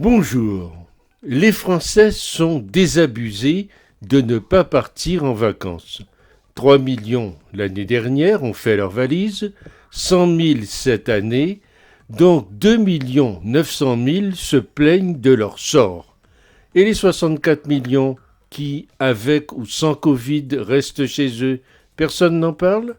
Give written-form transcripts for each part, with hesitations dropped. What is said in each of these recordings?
Bonjour. Les Français sont désabusés de ne pas partir en vacances. 3 millions l'année dernière ont fait leur valise, 100 000 cette année, donc 2 900 000 se plaignent de leur sort. Et les 64 millions qui, avec ou sans Covid, restent chez eux, personne n'en parle ?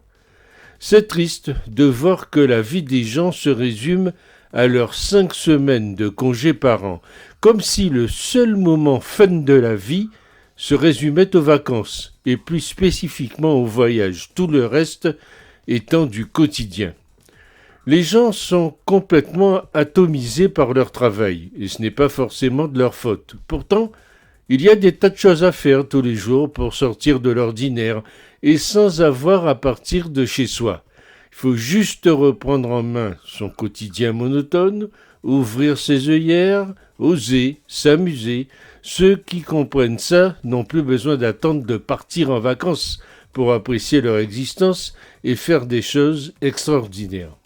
C'est triste de voir que la vie des gens se résume à leurs 5 semaines de congés par an, comme si le seul moment fun de la vie se résumait aux vacances, et plus spécifiquement au voyage, tout le reste étant du quotidien. Les gens sont complètement atomisés par leur travail, et ce n'est pas forcément de leur faute. Pourtant, il y a des tas de choses à faire tous les jours pour sortir de l'ordinaire, et sans avoir à partir de chez soi. Il faut juste reprendre en main son quotidien monotone, ouvrir ses œillères, oser, s'amuser. Ceux qui comprennent ça n'ont plus besoin d'attendre de partir en vacances pour apprécier leur existence et faire des choses extraordinaires.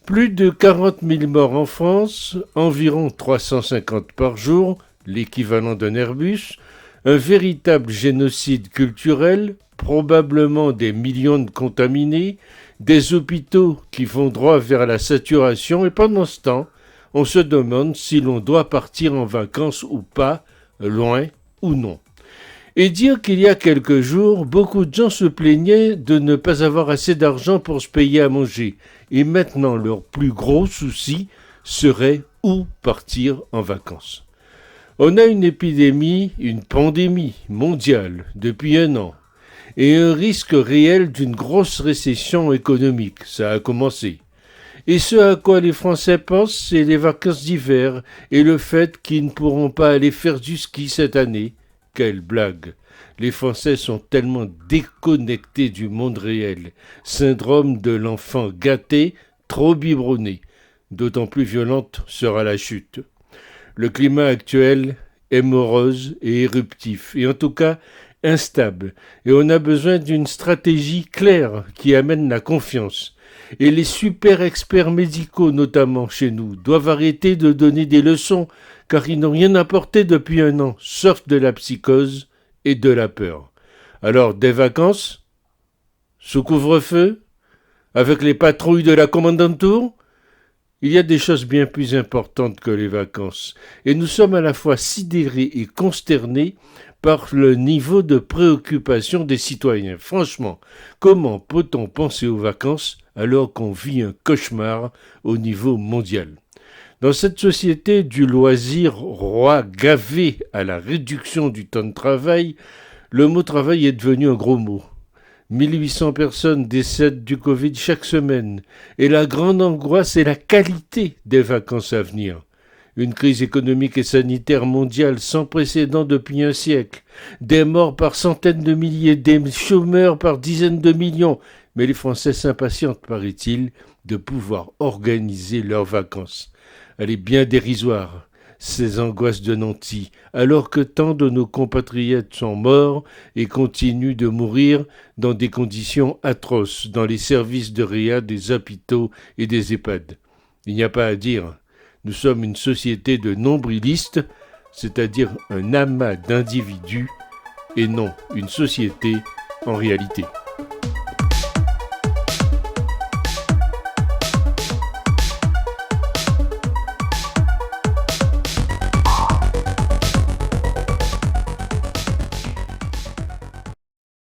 Plus de 40 000 morts en France, environ 350 par jour, l'équivalent d'un Airbus, un véritable génocide culturel, probablement des millions de contaminés, des hôpitaux qui vont droit vers la saturation, et pendant ce temps, on se demande si l'on doit partir en vacances ou pas, loin ou non. Et dire qu'il y a quelques jours, beaucoup de gens se plaignaient de ne pas avoir assez d'argent pour se payer à manger, et maintenant leur plus gros souci serait où partir en vacances. On a une épidémie, une pandémie mondiale depuis 1 an, et un risque réel d'une grosse récession économique, ça a commencé. Et ce à quoi les Français pensent, c'est les vacances d'hiver et le fait qu'ils ne pourront pas aller faire du ski cette année. Quelle blague! Les Français sont tellement déconnectés du monde réel. Syndrome de l'enfant gâté, trop biberonné. D'autant plus violente sera la chute. Le climat actuel est morose et éruptif, et en tout cas instable, et on a besoin d'une stratégie claire qui amène la confiance. Et les super experts médicaux, notamment chez nous, doivent arrêter de donner des leçons, car ils n'ont rien apporté depuis 1 an, sauf de la psychose et de la peur. Alors, des vacances ? Sous couvre-feu ? Avec les patrouilles de la commandanture ? Il y a des choses bien plus importantes que les vacances, et nous sommes à la fois sidérés et consternés par le niveau de préoccupation des citoyens. Franchement, comment peut-on penser aux vacances alors qu'on vit un cauchemar au niveau mondial ? Dans cette société du loisir roi gavé à la réduction du temps de travail, le mot travail est devenu un gros mot. 1800 personnes décèdent du Covid chaque semaine, et la grande angoisse est la qualité des vacances à venir. Une crise économique et sanitaire mondiale sans précédent depuis un siècle, des morts par centaines de milliers, des chômeurs par dizaines de millions, mais les Français s'impatientent, paraît-il, de pouvoir organiser leurs vacances. Elle est bien dérisoire, ces angoisses de nantis, alors que tant de nos compatriotes sont morts et continuent de mourir dans des conditions atroces dans les services de réa des hôpitaux et des EHPAD. Il n'y a pas à dire, nous sommes une société de nombrilistes, c'est-à-dire un amas d'individus, et non une société en réalité.